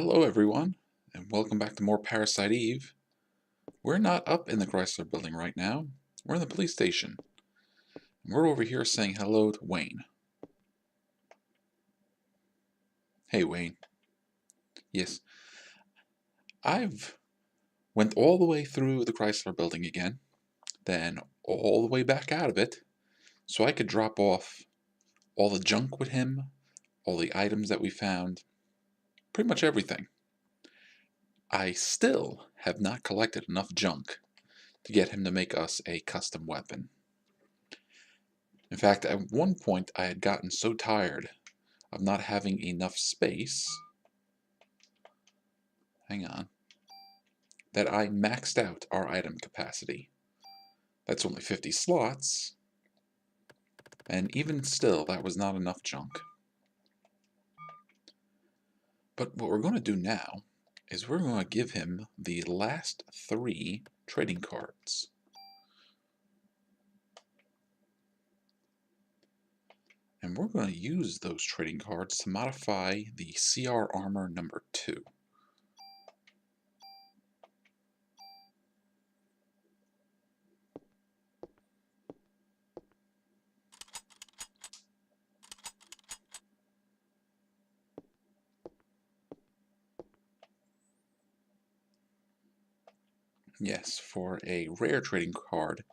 Hello everyone, and welcome back to more Parasite Eve. We're not up in the Chrysler building right now. We're in the police station. And we're over here saying hello to Wayne. Hey Wayne. Yes, I've went all the way through the Chrysler building again, then all the way back out of it, so I could drop off all the junk with him, all the items that we found, pretty much everything. I still have not collected enough junk to get him to make us a custom weapon. In fact, at one point I had gotten so tired of not having enough space, hang on, that I maxed out our item capacity. That's only 50 slots, and even still that was not enough junk. But what we're going to do now is we're going to give him the last 3 trading cards. And we're going to use those trading cards to modify the CR Armor number 2. Yes, for a rare trading card,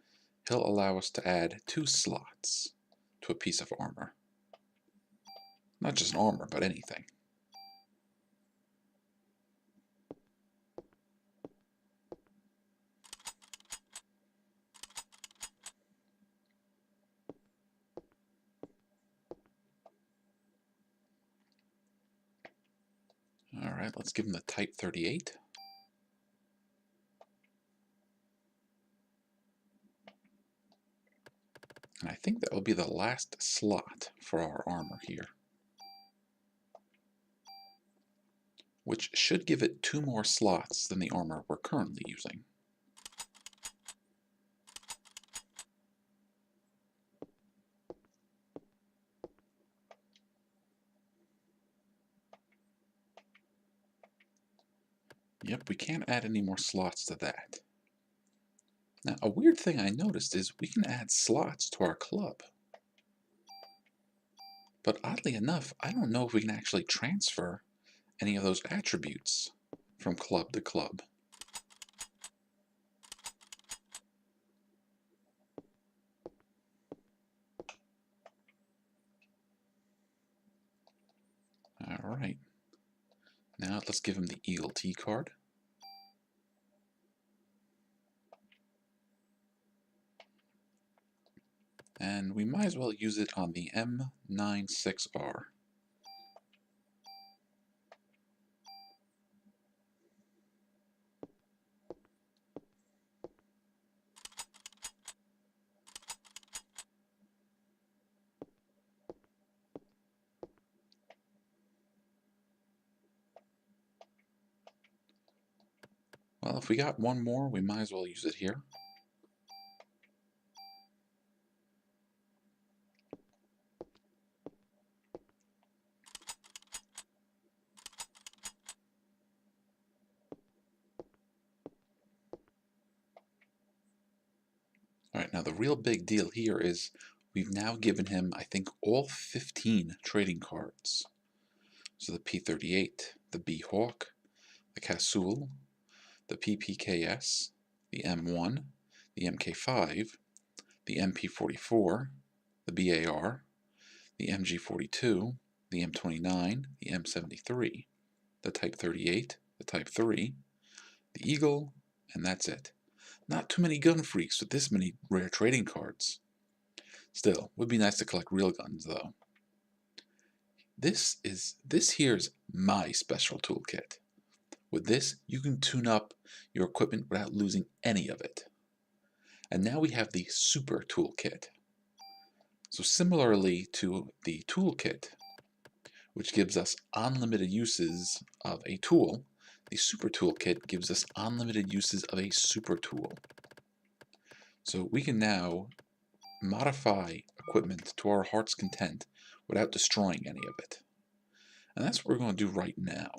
he'll allow us to add 2 slots to a piece of armor. Not just armor, but anything. Alright, let's give him the Type 38. And I think that will be the last slot for our armor here, which should give it 2 more slots than the armor we're currently using. Yep, we can't add any more slots to that. Now, a weird thing I noticed is we can add slots to our club. But oddly enough, I don't know if we can actually transfer any of those attributes from club to club. Alright. Now let's give him the Eagle T card. And we might as well use it on the M96R. Well, if we got one more, we might as well use it here. Alright, now the real big deal here is we've now given him, I think, all 15 trading cards. So the P38, the B-Hawk, the Casul, the PPKS, the M1, the MK5, the MP44, the BAR, the MG42, the M29, the M73, the Type 38, the Type 3, the Eagle, and that's it. Not too many gun freaks with this many rare trading cards. Still, would be nice to collect real guns though. This here's my special toolkit. With this, you can tune up your equipment without losing any of it. And now we have the Super Toolkit. So similarly to the toolkit, which gives us unlimited uses of a tool, the Super Toolkit gives us unlimited uses of a super tool. So we can now modify equipment to our heart's content without destroying any of it. And that's what we're going to do right now.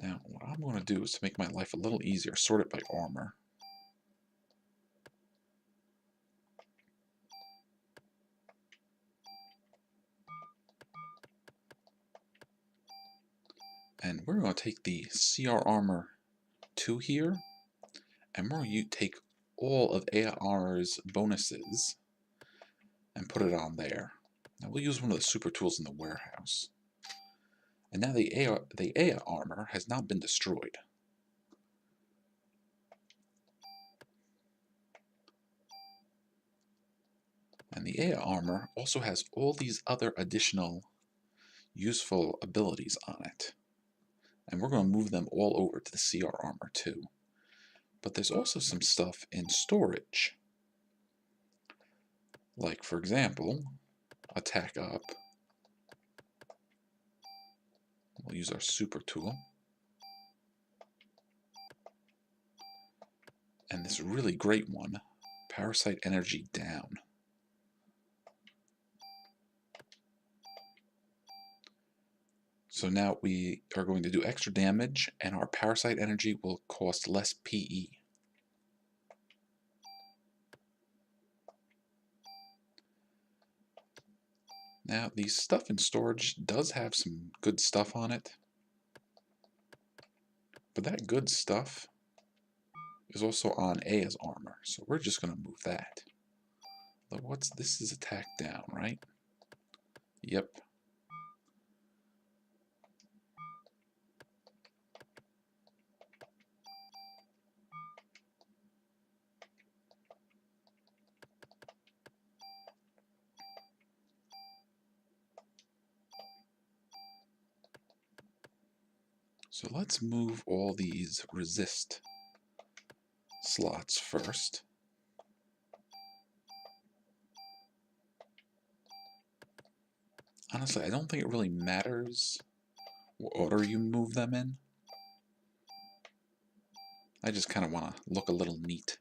Now, what I'm going to do is to make my life a little easier, sort it by armor. And we're going to take the CR Armor 2 here, and we're going to take all of AR's bonuses and put it on there. Now we'll use one of the super tools in the warehouse. And now the AR armor has not been destroyed. And the AR armor also has all these other additional useful abilities on it. And we're going to move them all over to the CR armor too. But there's also some stuff in storage. Like, for example, attack up. We'll use our super tool. And this really great one, Parasite energy down. So now we are going to do extra damage, and our Parasite energy will cost less PE. Now, the stuff in storage does have some good stuff on it, but that good stuff is also on Aya's armor, so we're just going to move that. But this is attack down, right? Yep. So let's move all these resist slots first. Honestly, I don't think it really matters what order you move them in. I just kind of want to look a little neat.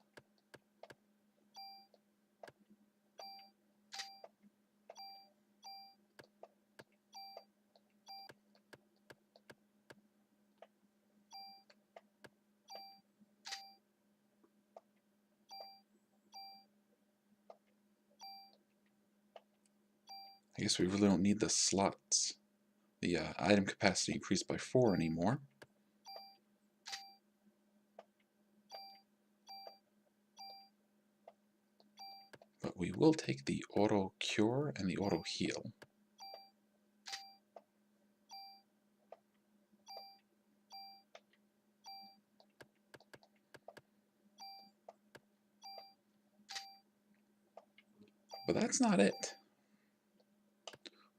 I guess we really don't need the slots. The item capacity increased by 4 anymore. But we will take the auto cure and the auto heal. But that's not it.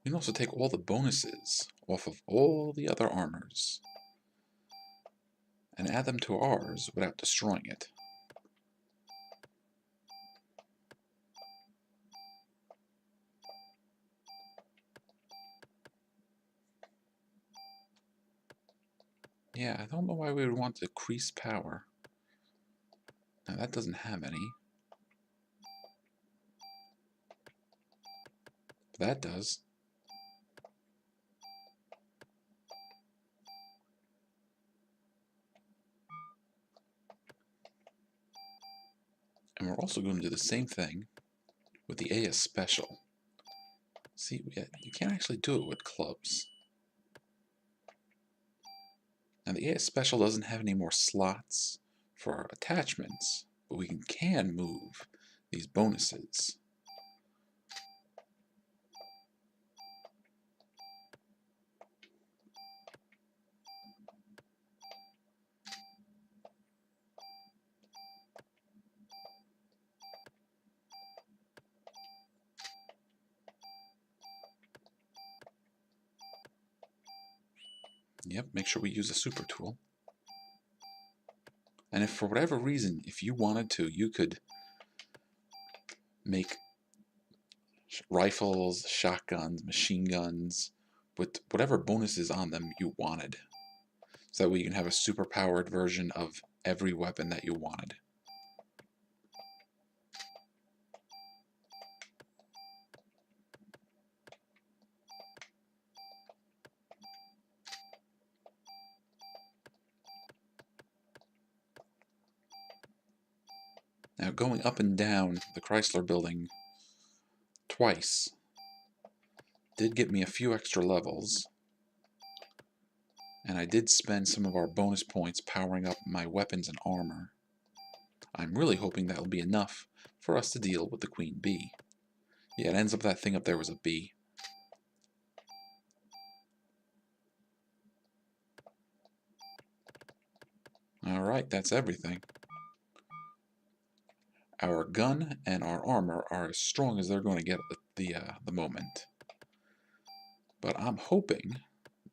We can also take all the bonuses off of all the other armors and add them to ours without destroying it. Yeah, I don't know why we would want to decrease power. Now that doesn't have any. But that does. And we're also going to do the same thing with the AS Special. See, you can't actually do it with clubs. Now the AS Special doesn't have any more slots for our attachments, but we can move these bonuses. Yep, make sure we use a super tool. And if for whatever reason, if you wanted to, you could make rifles, shotguns, machine guns, with whatever bonuses on them you wanted. So that way you can have a super powered version of every weapon that you wanted. Now, going up and down the Chrysler building twice did get me a few extra levels, and I did spend some of our bonus points powering up my weapons and armor. I'm really hoping that'll be enough for us to deal with the Queen Bee. Yeah, it ends up that thing up there was a bee. Alright, that's everything. Our gun and our armor are as strong as they're going to get at the moment. But I'm hoping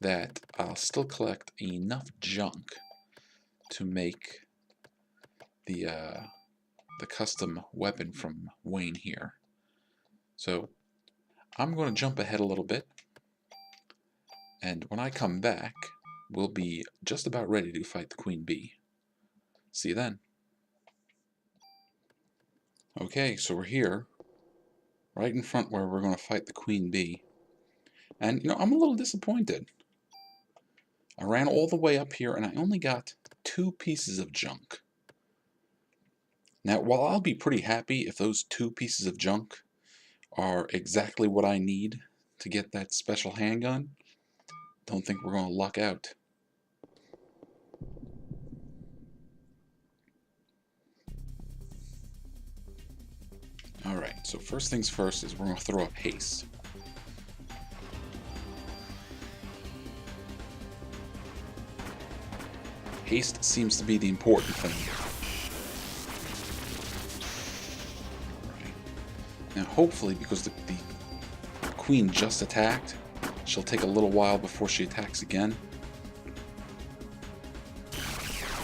that I'll still collect enough junk to make the custom weapon from Wayne here. So I'm going to jump ahead a little bit, and when I come back, we'll be just about ready to fight the Queen Bee. See you then. Okay, so we're here, right in front where we're going to fight the Queen Bee. And, I'm a little disappointed. I ran all the way up here and I only got 2 pieces of junk. Now, while I'll be pretty happy if those 2 pieces of junk are exactly what I need to get that special handgun, don't think we're going to luck out. Alright, so first things first is we're going to throw up haste. Haste seems to be the important thing. Right. Now hopefully, because the queen just attacked, she'll take a little while before she attacks again. There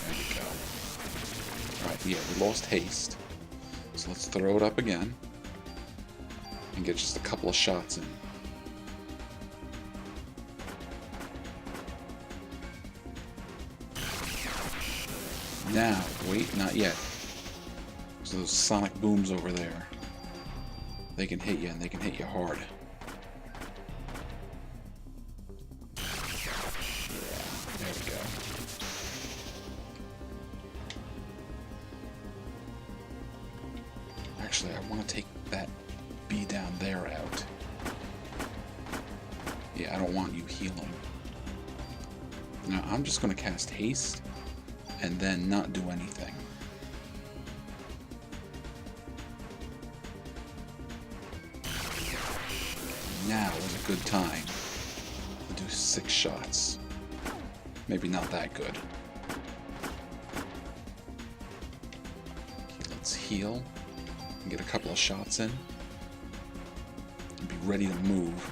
we go. Alright, yeah, we lost haste. So let's throw it up again and get just a couple of shots in. Now, wait, not yet. So those sonic booms over there, they can hit you, and they can hit you hard. Yeah, there we go. Actually, I want to take that bee down there out. Yeah, I don't want you healing. Now, I'm just going to cast haste and then not do anything. Now is a good time to do 6 shots. Maybe not that good. Okay, let's heal and get a couple of shots in and be ready to move.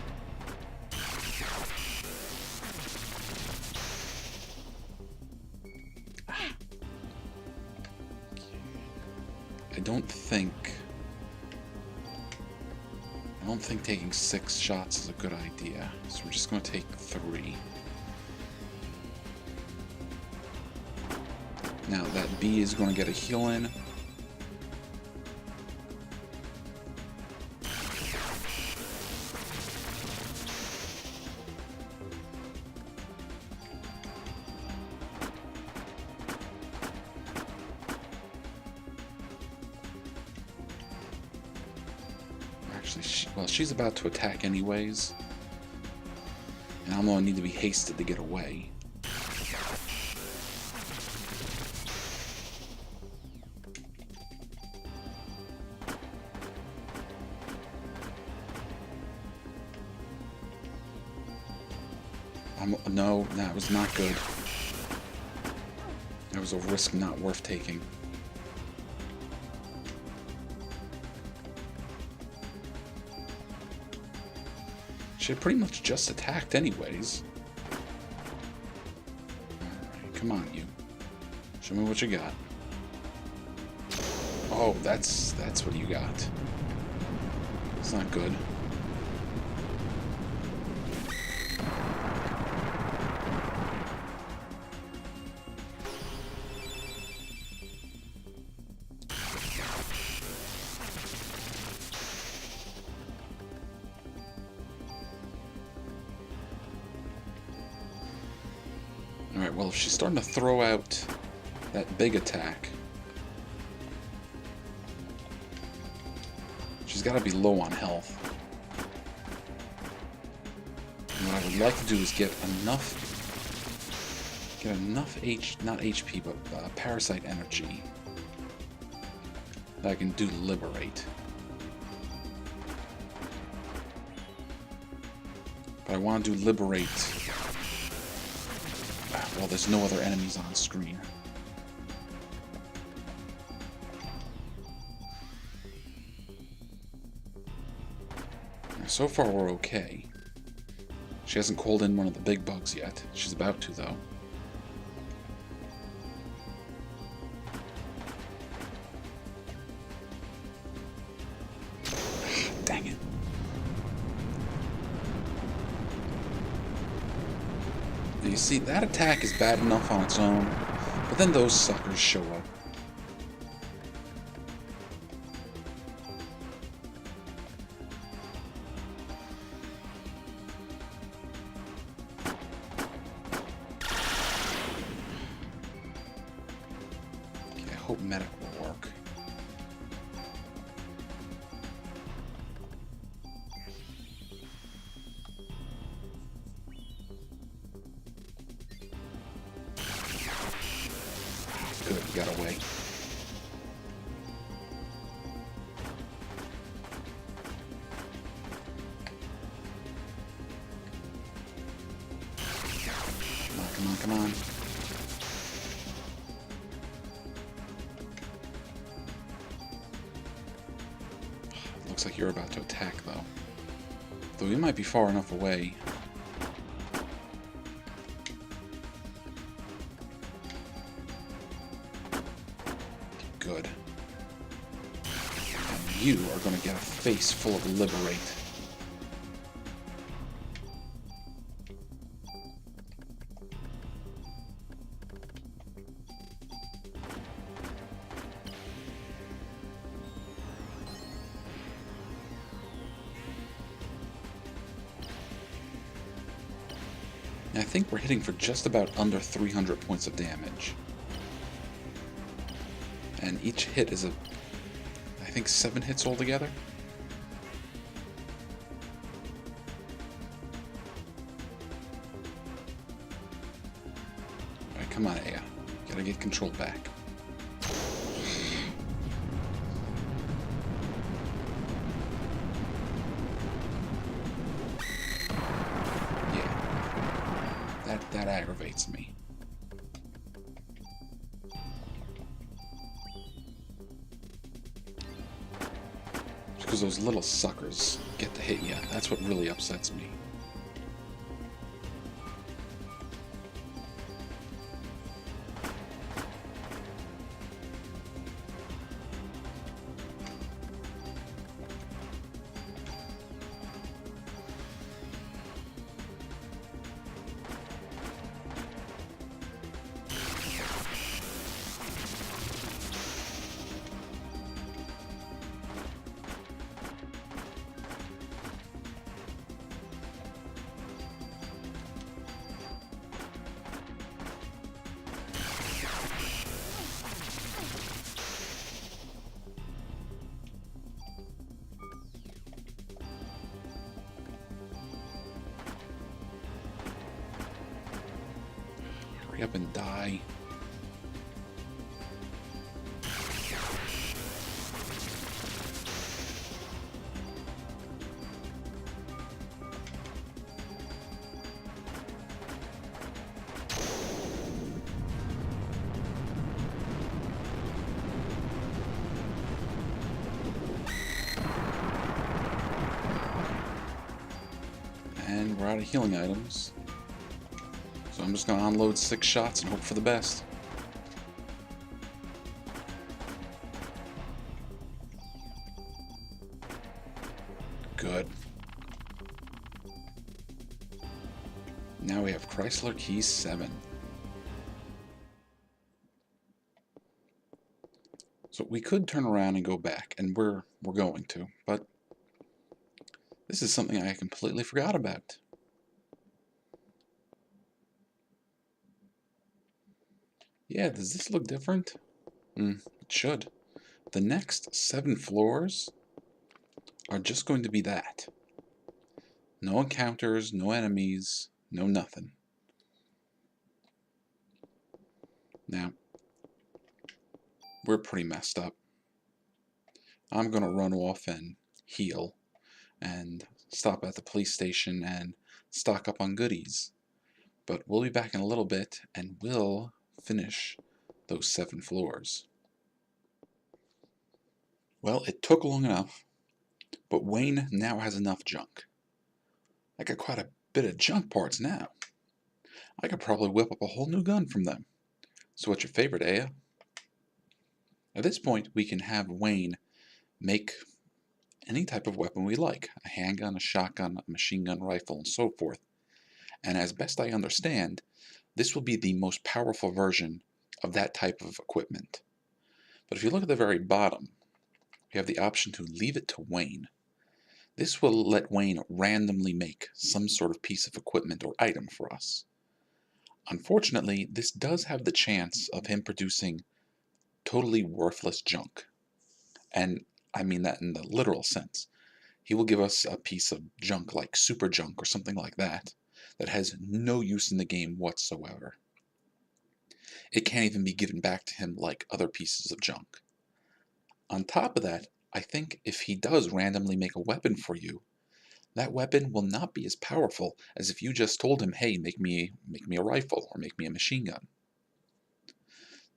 I don't think taking 6 shots is a good idea, so we're just going to take 3. Now that bee is going to get a heal in. Well, she's about to attack anyways, and I'm going to need to be hasted to get away. No, that was not good. That was a risk not worth taking. She had pretty much just attacked anyways. Alright, come on, you. Show me what you got. Oh, that's what you got. It's not good. Alright, well, if she's starting to throw out that big attack, She's got to be low on health. And what I would like to do is get enough not HP, but Parasite energy that I can do Liberate. But I want to do Liberate while there's no other enemies on screen. Now, so far we're okay. She hasn't called in one of the big bugs yet. She's about to, though. Dang it. Now you see, that attack is bad enough on its own, but then those suckers show up. I hope medic will work. Good, he got away. Come on, come on, come on. Looks like you're about to attack, though. Though you might be far enough away. Good. And you are going to get a face full of Liberate. And I think we're hitting for just about under 300 points of damage. And each hit is I think 7 hits altogether. Alright, come on, Aya. Gotta get control back. That aggravates me. Because those little suckers get to hit you. That's what really upsets me. Hurry up and die. And we're out of healing items. So I'm just going to unload 6 shots and hope for the best. Good. Now we have Chrysler Keys 7. So we could turn around and go back, and we're going to, but this is something I completely forgot about. Yeah, does this look different? It should. The next 7 floors are just going to be that. No encounters, no enemies, no nothing. Now, we're pretty messed up. I'm going to run off and heal and stop at the police station and stock up on goodies. But we'll be back in a little bit and we'll finish those 7 floors. Well, it took long enough, but Wayne now has enough junk. I got quite a bit of junk parts now. I could probably whip up a whole new gun from them. So what's your favorite, Aya? At this point, we can have Wayne make any type of weapon we like. A handgun, a shotgun, a machine gun rifle, and so forth. And as best I understand, this will be the most powerful version of that type of equipment. But if you look at the very bottom, we have the option to leave it to Wayne. This will let Wayne randomly make some sort of piece of equipment or item for us. Unfortunately, this does have the chance of him producing totally worthless junk. And I mean that in the literal sense. He will give us a piece of junk like super junk or something like that has no use in the game whatsoever. It can't even be given back to him like other pieces of junk. On top of that, I think if he does randomly make a weapon for you, that weapon will not be as powerful as if you just told him, hey, make me a rifle or make me a machine gun.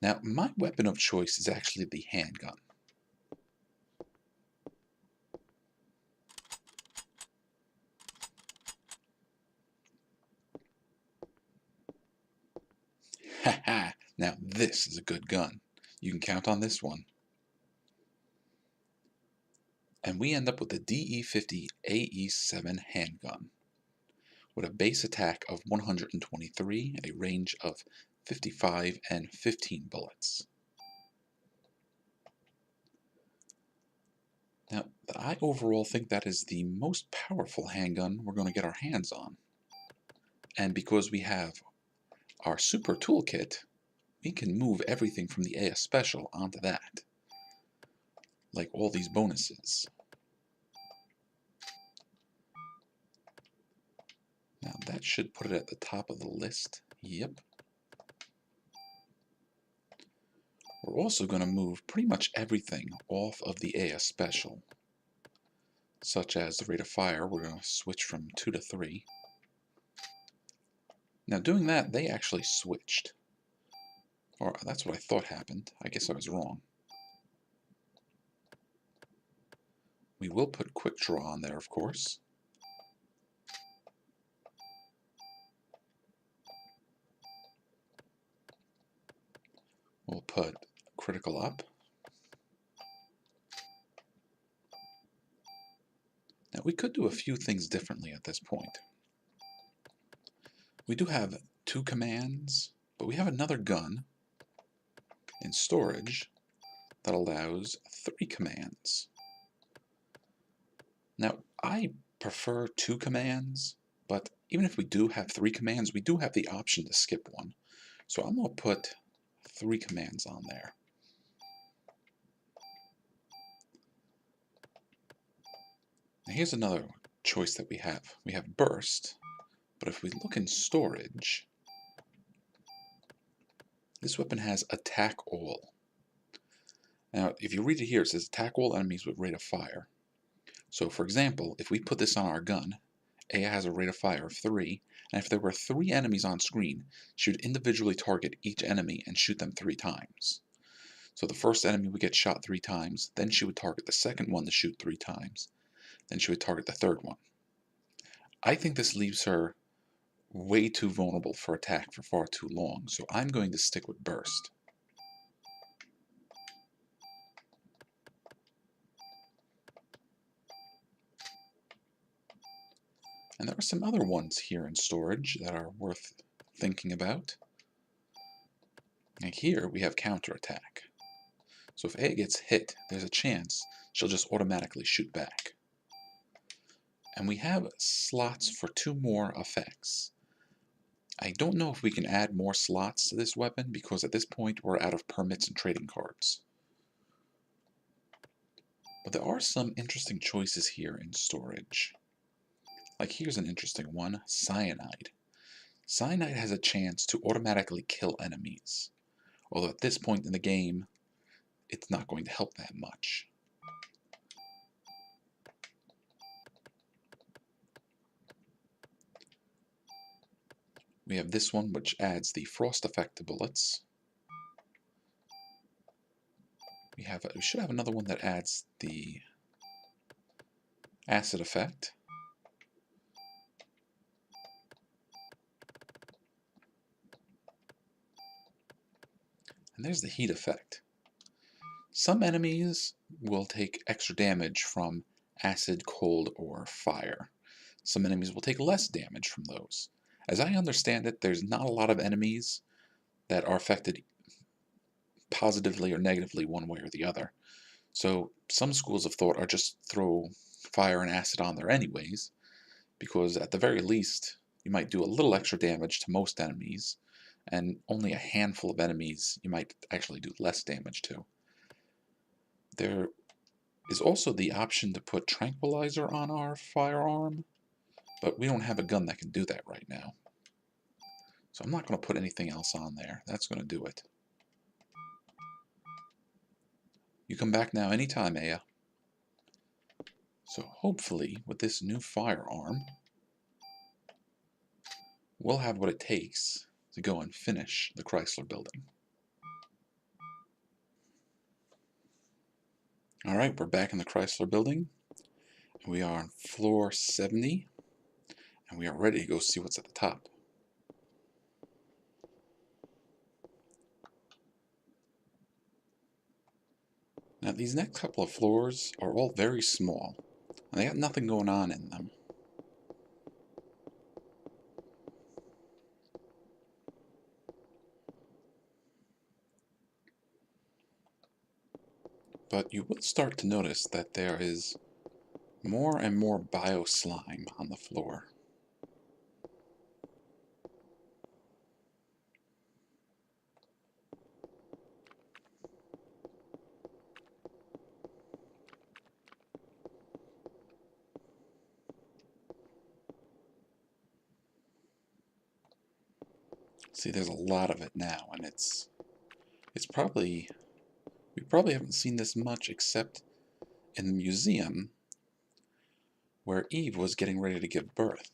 Now, my weapon of choice is actually the handgun. Haha, now this is a good gun. You can count on this one. And we end up with the DE50 AE7 handgun with a base attack of 123, a range of 55 and 15 bullets. Now, I overall think that is the most powerful handgun we're going to get our hands on. And because we have our super toolkit, we can move everything from the AS Special onto that. Like all these bonuses. Now that should put it at the top of the list. Yep. We're also going to move pretty much everything off of the AS Special. Such as the rate of fire, we're going to switch from 2 to 3. Now doing that, they actually switched. Or that's what I thought happened. I guess I was wrong. We will put quick draw on there, of course. We'll put critical up. Now we could do a few things differently at this point. We do have 2 commands, but we have another gun in storage that allows 3 commands. Now, I prefer 2 commands, but even if we do have 3 commands, we do have the option to skip one. So I'm going to put 3 commands on there. Now here's another choice that we have. We have burst, but if we look in storage, this weapon has attack all. Now, if you read it here, it says attack all enemies with rate of fire. So, for example, if we put this on our gun, Aya has a rate of fire of 3, and if there were 3 enemies on screen, she would individually target each enemy and shoot them 3 times. So the first enemy would get shot 3 times, then she would target the second one to shoot 3 times, then she would target the third one. I think this leaves her way too vulnerable for attack for far too long, so I'm going to stick with burst. And there are some other ones here in storage that are worth thinking about. And here we have counterattack. So if A gets hit, there's a chance she'll just automatically shoot back. And we have slots for 2 more effects. I don't know if we can add more slots to this weapon because at this point we're out of permits and trading cards. But there are some interesting choices here in storage. Like here's an interesting one, cyanide. Cyanide has a chance to automatically kill enemies, although at this point in the game, it's not going to help that much. We have this one which adds the frost effect to bullets. We should have another one that adds the acid effect. And there's the heat effect. Some enemies will take extra damage from acid, cold, or fire. Some enemies will take less damage from those. As I understand it, there's not a lot of enemies that are affected positively or negatively one way or the other. So some schools of thought are just throw fire and acid on there anyways, because at the very least, you might do a little extra damage to most enemies, and only a handful of enemies you might actually do less damage to. There is also the option to put tranquilizer on our firearm, but we don't have a gun that can do that right now. So I'm not going to put anything else on there. That's going to do it. You come back now anytime, Aya. So hopefully, with this new firearm, we'll have what it takes to go and finish the Chrysler building. Alright, we're back in the Chrysler building. We are on floor 70, and we are ready to go see what's at the top. Now these next couple of floors are all very small, and they got nothing going on in them. But you will start to notice that there is more and more bio slime on the floor. See, there's a lot of it now, and it's probably, we probably haven't seen this much except in the museum where Eve was getting ready to give birth.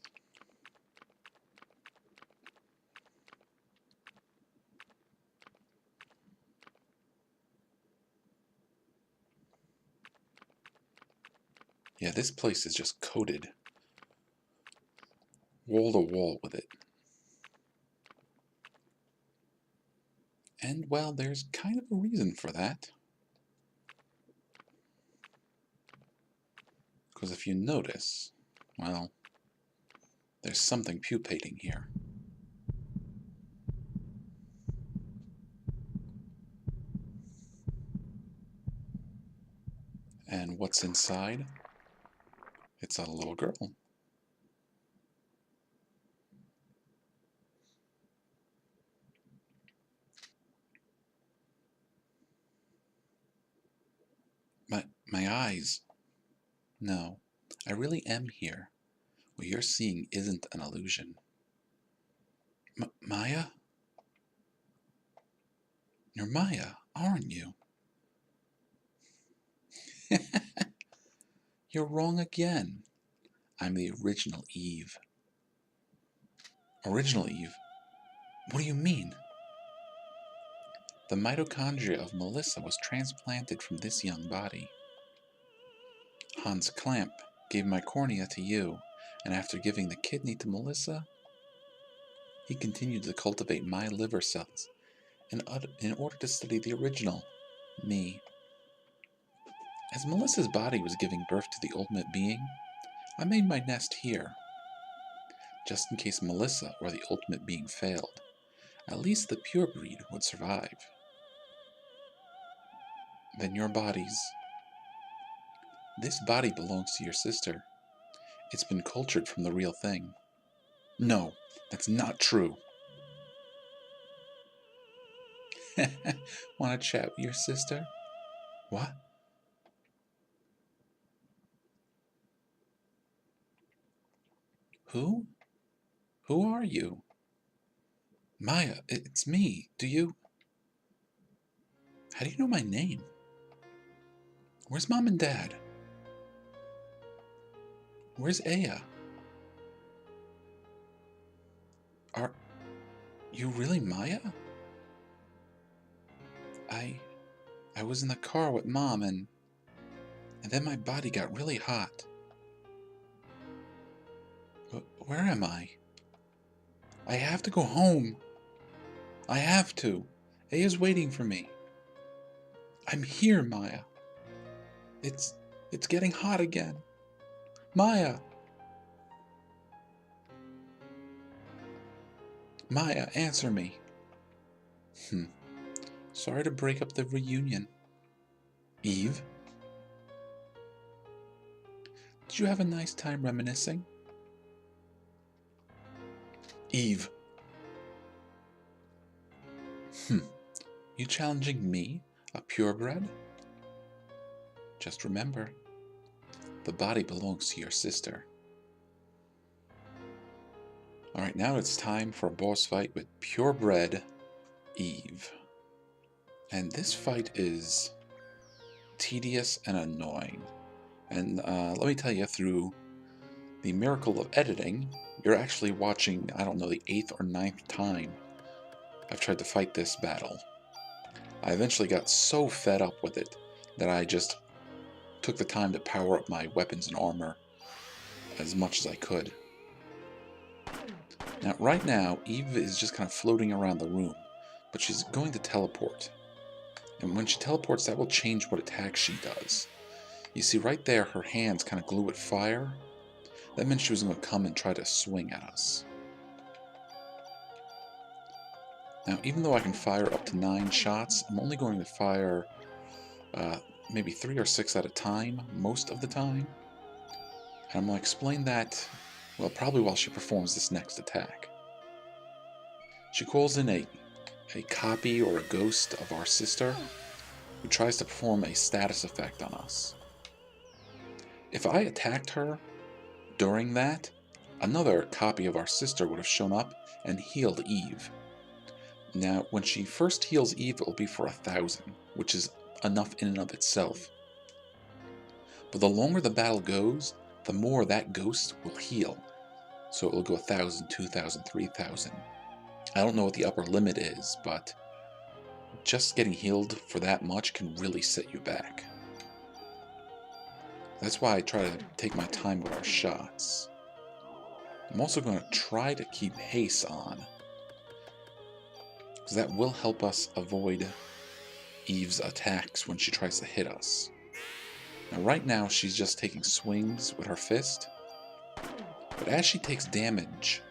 Yeah, this place is just coated wall to wall with it. And, well, there's kind of a reason for that. Because if you notice, well, there's something pupating here. And what's inside? It's a little girl. My eyes. No, I really am here. What you're seeing isn't an illusion. Maya? You're Maya, aren't you? You're wrong again. I'm the original Eve. Original Eve? What do you mean? The mitochondria of Melissa was transplanted from this young body. Hans Klamp gave my cornea to you, and after giving the kidney to Melissa, he continued to cultivate my liver cells in order to study the original me. As Melissa's body was giving birth to the ultimate being, I made my nest here, just in case Melissa or the ultimate being failed. At least the pure breed would survive. Then your bodies. This body belongs to your sister. It's been cultured from the real thing. No, that's not true. Want to chat with your sister? What? Who? Who are you? Maya, it's me. How do you know my name? Where's Mom and Dad? Where's Aya? Are you really Maya? I was in the car with Mom and then my body got really hot. Where am I? I have to go home. I have to. Aya's waiting for me. I'm here, Maya. It's getting hot again. Maya! Maya, answer me. Sorry to break up the reunion. Eve? Did you have a nice time reminiscing? Eve. You challenging me, a purebred? Just remember, the body belongs to your sister. Alright, now it's time for a boss fight with purebred Eve. And this fight is tedious and annoying. And let me tell you, through the miracle of editing, you're actually watching, I don't know, the 8th or 9th time I've tried to fight this battle. I eventually got so fed up with it that I just took the time to power up my weapons and armor as much as I could. Now, right now, Eve is just kind of floating around the room, but she's going to teleport. And when she teleports, that will change what attack she does. You see, right there, her hands kind of glue with fire. That meant she was going to come and try to swing at us. Now, even though I can fire up to 9 shots, I'm only going to fire maybe 3 or 6 at a time, most of the time. And I'm going to explain that, well, probably while she performs this next attack. She calls in a copy or a ghost of our sister who tries to perform a status effect on us. If I attacked her during that, another copy of our sister would have shown up and healed Eve. Now, when she first heals Eve, it will be for 1,000, which is enough in and of itself. But the longer the battle goes, the more that ghost will heal. So it will go 1,000, 2,000, 3,000. I don't know what the upper limit is, but just getting healed for that much can really set you back. That's why I try to take my time with our shots. I'm also going to try to keep haste on, because that will help us avoid Eve's attacks when she tries to hit us. Now right now she's just taking swings with her fist, but as she takes damage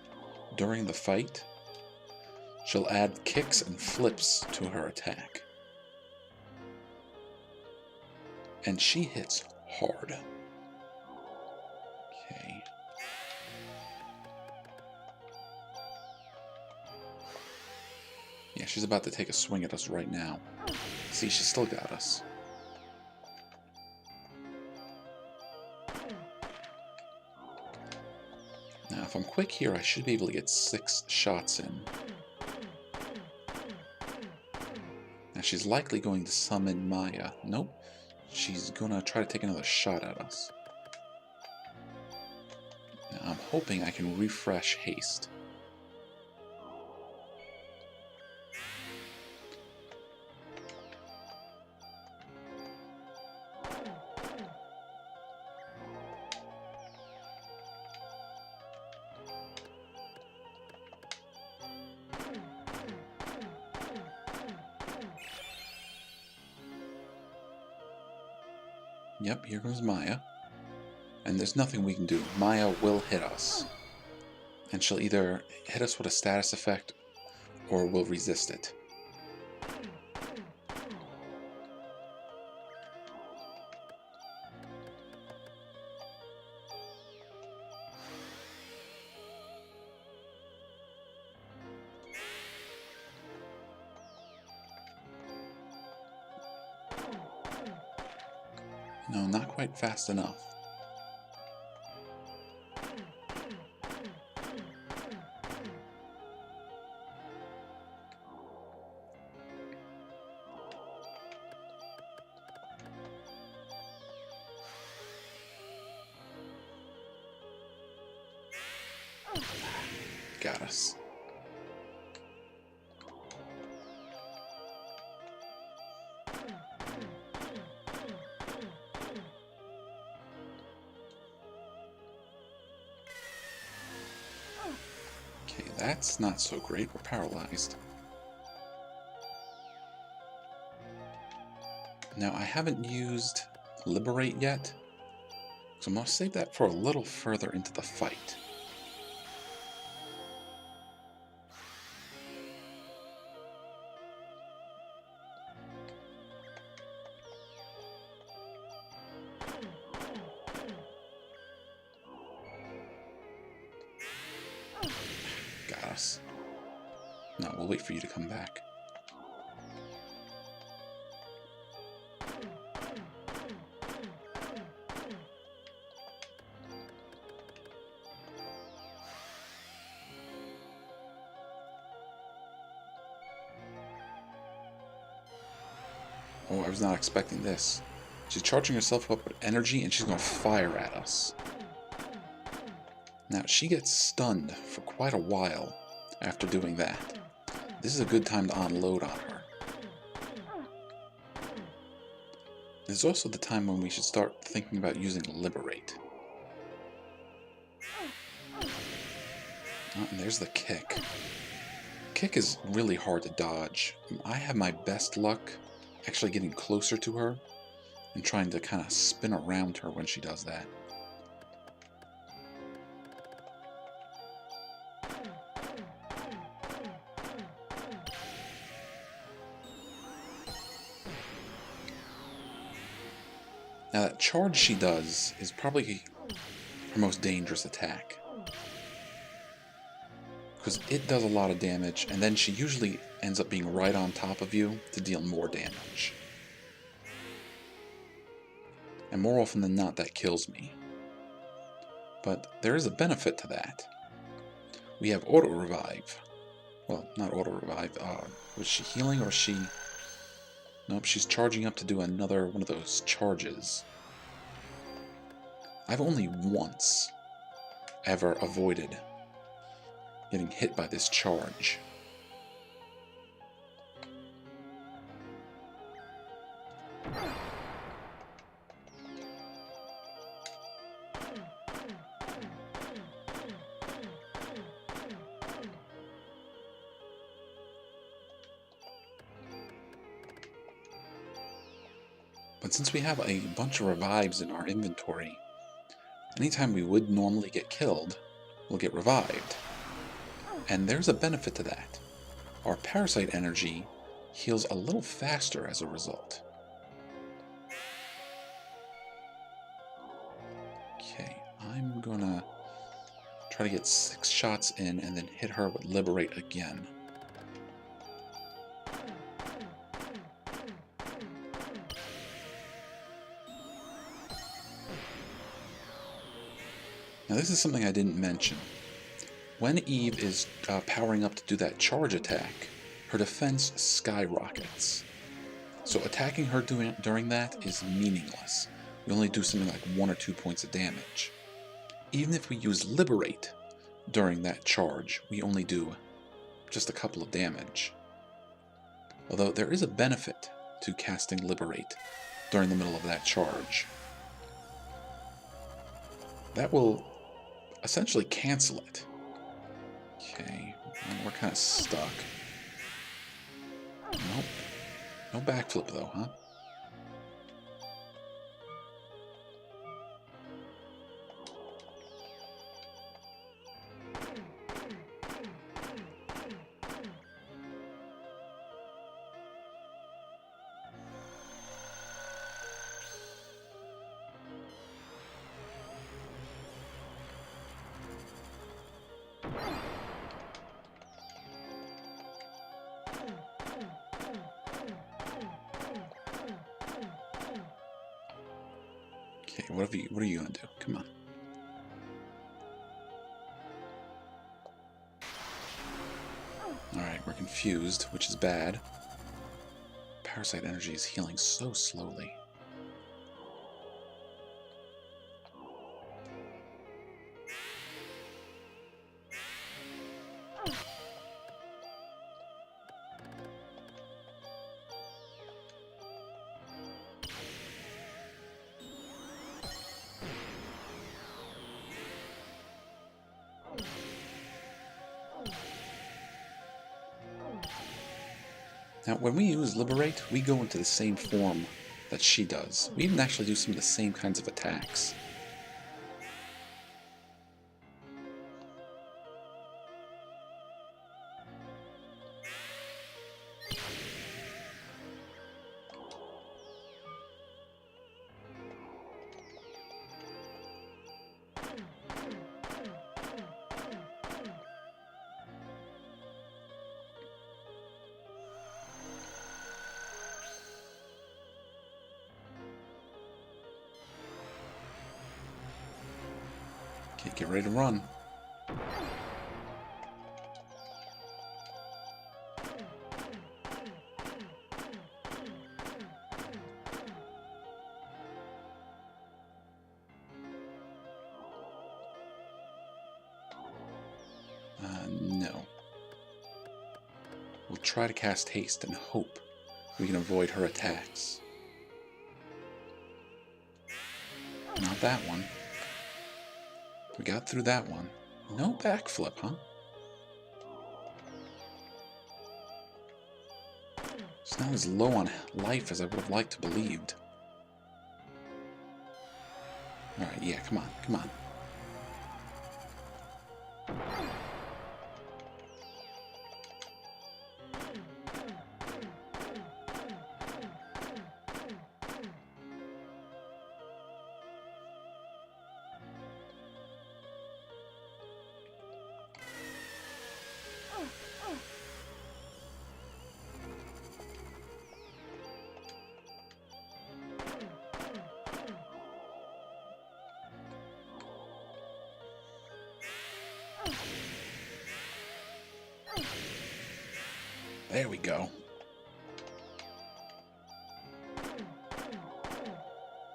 during the fight, she'll add kicks and flips to her attack. And she hits hard. Okay. Yeah, she's about to take a swing at us right now. See, she still got us. Now, if I'm quick here, I should be able to get 6 shots in. Now, she's likely going to summon Maya. Nope. She's gonna try to take another shot at us. Now, I'm hoping I can refresh haste. Yep, here comes Maya. And there's nothing we can do. Maya will hit us. And she'll either hit us with a status effect or we'll resist it. No, not quite fast enough. got us. Okay, that's not so great. We're paralyzed. Now, I haven't used Liberate yet, so I'm going to save that for a little further into the fight. Got us. No, we'll wait for you to come back. Oh, I was not expecting this. She's charging herself up with energy and she's going to fire at us. Now, she gets stunned for quite a while after doing that. This is a good time to unload on her. This is also the time when we should start thinking about using Liberate. Oh, and there's the kick. Kick is really hard to dodge. I have my best luck actually getting closer to her and trying to kind of spin around her when she does that. Now that charge she does is probably her most dangerous attack, because it does a lot of damage, and then she usually ends up being right on top of you to deal more damage. And more often than not, that kills me. But there is a benefit to that. We have Auto Revive. Well, not Auto Revive. Was she healing or is she... Nope, she's charging up to do another one of those charges. I've only once ever avoided getting hit by this charge. But since we have a bunch of revives in our inventory, anytime we would normally get killed, we'll get revived. And there's a benefit to that. Our Parasite energy heals a little faster as a result. Okay, I'm gonna try to get 6 shots in and then hit her with Liberate again. Now this is something I didn't mention. When Eve is powering up to do that charge attack, her defense skyrockets. So attacking her during that is meaningless. We only do something like 1 or 2 points of damage. Even if we use Liberate during that charge, we only do just a couple of damage. Although there is a benefit to casting Liberate during the middle of that charge. That will essentially cancel it. Okay, we're kind of stuck. Nope. No backflip though, huh? Okay, what are you gonna do? Come on. Alright, we're confused, which is bad. Parasite energy is healing so slowly. Now, when we use Liberate, we go into the same form that she does. We even actually do some of the same kinds of attacks. Okay, get ready to run. No. We'll try to cast haste and hope we can avoid her attacks. Not that one. We got through that one. No backflip, huh? It's not as low on life as I would have liked to believed. Alright, yeah, come on, come on. There we go.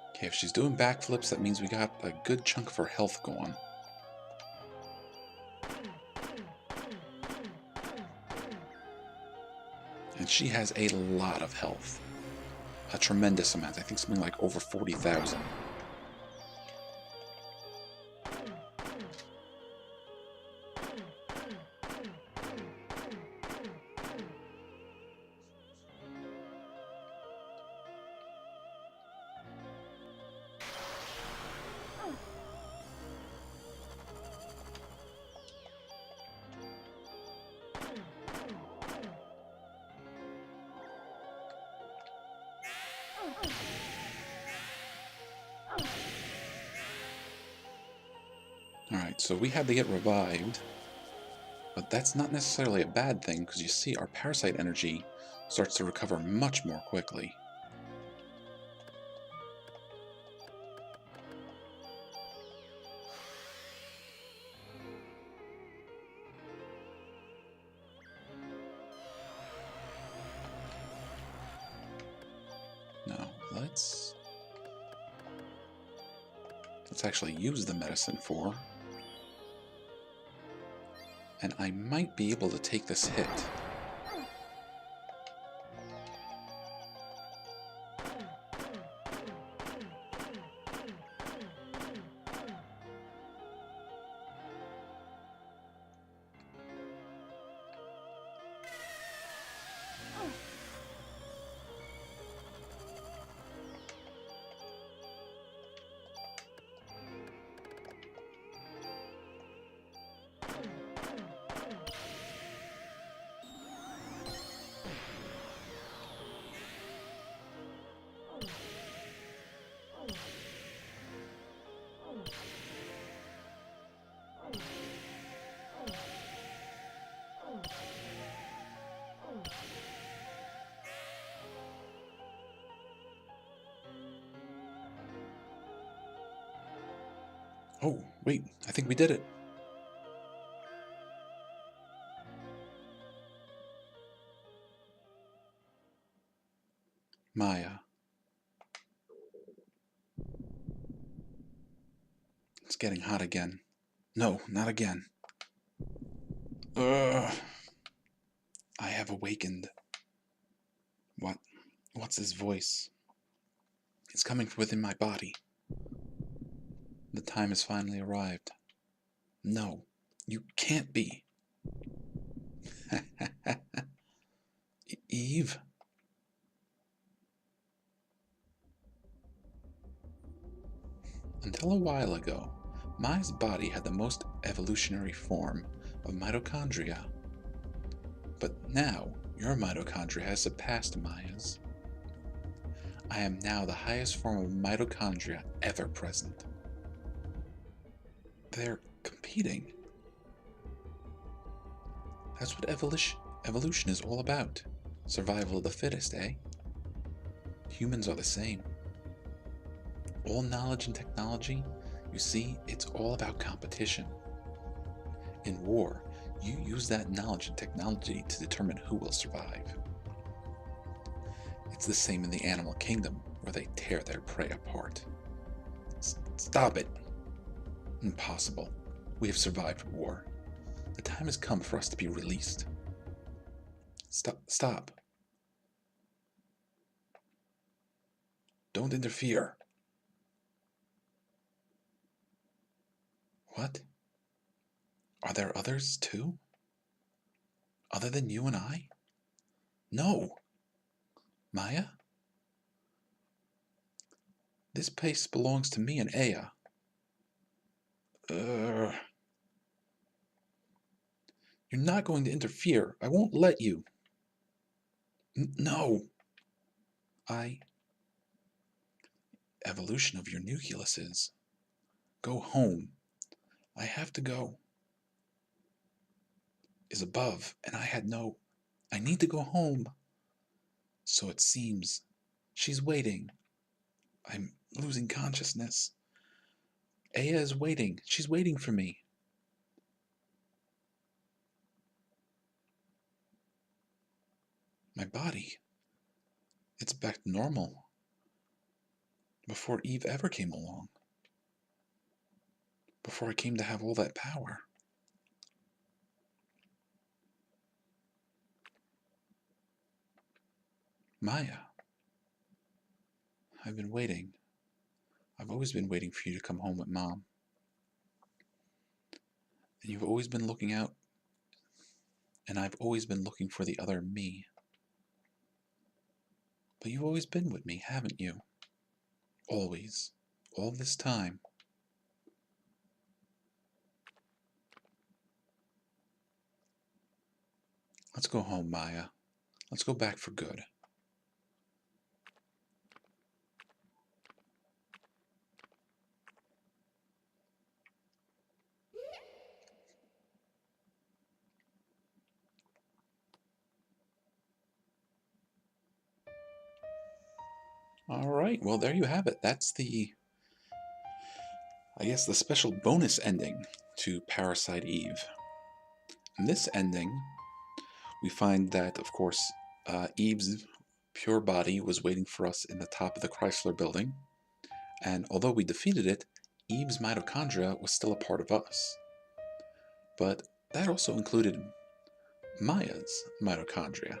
Okay, if she's doing backflips, that means we got a good chunk of her health going. And she has a lot of health. A tremendous amount. I think something like over 40,000. Alright, so we had to get revived, but that's not necessarily a bad thing, because you see our Parasite energy starts to recover much more quickly. Now, let's actually use the medicine for. And I might be able to take this hit. Oh, wait, I think we did it. Maya. It's getting hot again. No, not again. Ugh. I have awakened. What's his voice? It's coming from within my body. The time has finally arrived. No, you can't be. Eve? Until a while ago, Maya's body had the most evolutionary form of mitochondria. But now, your mitochondria has surpassed Maya's. I am now the highest form of mitochondria ever present. They're competing. That's what evolution is all about. Survival of the fittest, eh? Humans are the same. All knowledge and technology, you see, it's all about competition. In war, you use that knowledge and technology to determine who will survive. It's the same in the animal kingdom, where they tear their prey apart. Stop it! Impossible. We have survived war. The time has come for us to be released. Stop. Don't interfere. What? Are there others too? Other than you and I? No! Maya? This place belongs to me and Aya. You're not going to interfere. I won't let you. No. Evolution of your nucleuses. Go home. I have to go. Is above, and I need to go home. So it seems. She's waiting. I'm losing consciousness. Aya is waiting. She's waiting for me. My body. It's back to normal. Before Eve ever came along. Before I came to have all that power. Maya. I've been waiting. I've always been waiting for you to come home with Mom. And you've always been looking out. And I've always been looking for the other me. But you've always been with me, haven't you? Always. All this time. Let's go home, Maya. Let's go back for good. Alright, well there you have it. That's the special bonus ending to Parasite Eve. In this ending, we find that, of course, Eve's pure body was waiting for us in the top of the Chrysler building, and although we defeated it, Eve's mitochondria was still a part of us. But that also included Maya's mitochondria,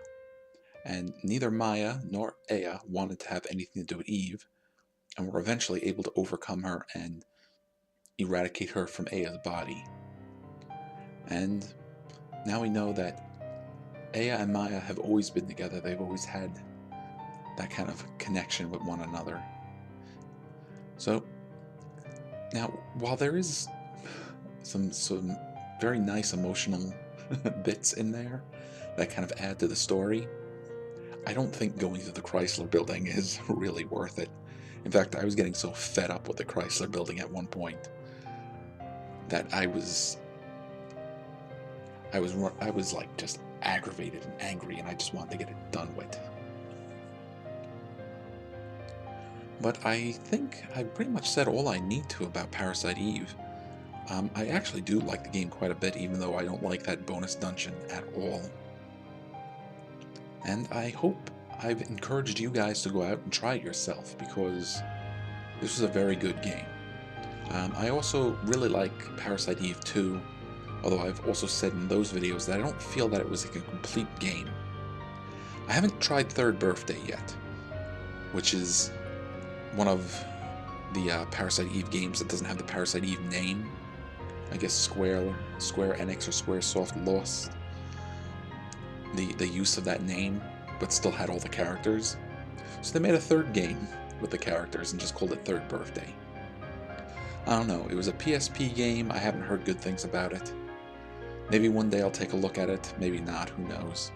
and neither Maya nor Aya wanted to have anything to do with Eve, and were eventually able to overcome her and eradicate her from Aya's body. And now we know that Aya and Maya have always been together. They've always had that kind of connection with one another. So, now, while there is some very nice emotional bits in there that kind of add to the story, I don't think going to the Chrysler building is really worth it. In fact, I was getting so fed up with the Chrysler building at one point that I was like just aggravated and angry, and I just wanted to get it done with. But I think I pretty much said all I need to about Parasite Eve. I actually do like the game quite a bit, even though I don't like that bonus dungeon at all. And I hope I've encouraged you guys to go out and try it yourself, because this was a very good game. I also really like Parasite Eve 2, although I've also said in those videos that I don't feel that it was like a complete game. I haven't tried Third Birthday yet, which is one of the Parasite Eve games that doesn't have the Parasite Eve name. I guess Square Enix or Squaresoft lost the use of that name but still had all the characters. So they made a third game with the characters and just called it Third Birthday. I don't know, it was a PSP game, I haven't heard good things about it. Maybe one day I'll take a look at it, maybe not, who knows.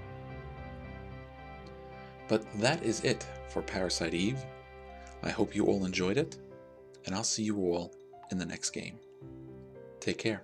But that is it for Parasite Eve. I hope you all enjoyed it, and I'll see you all in the next game. Take care.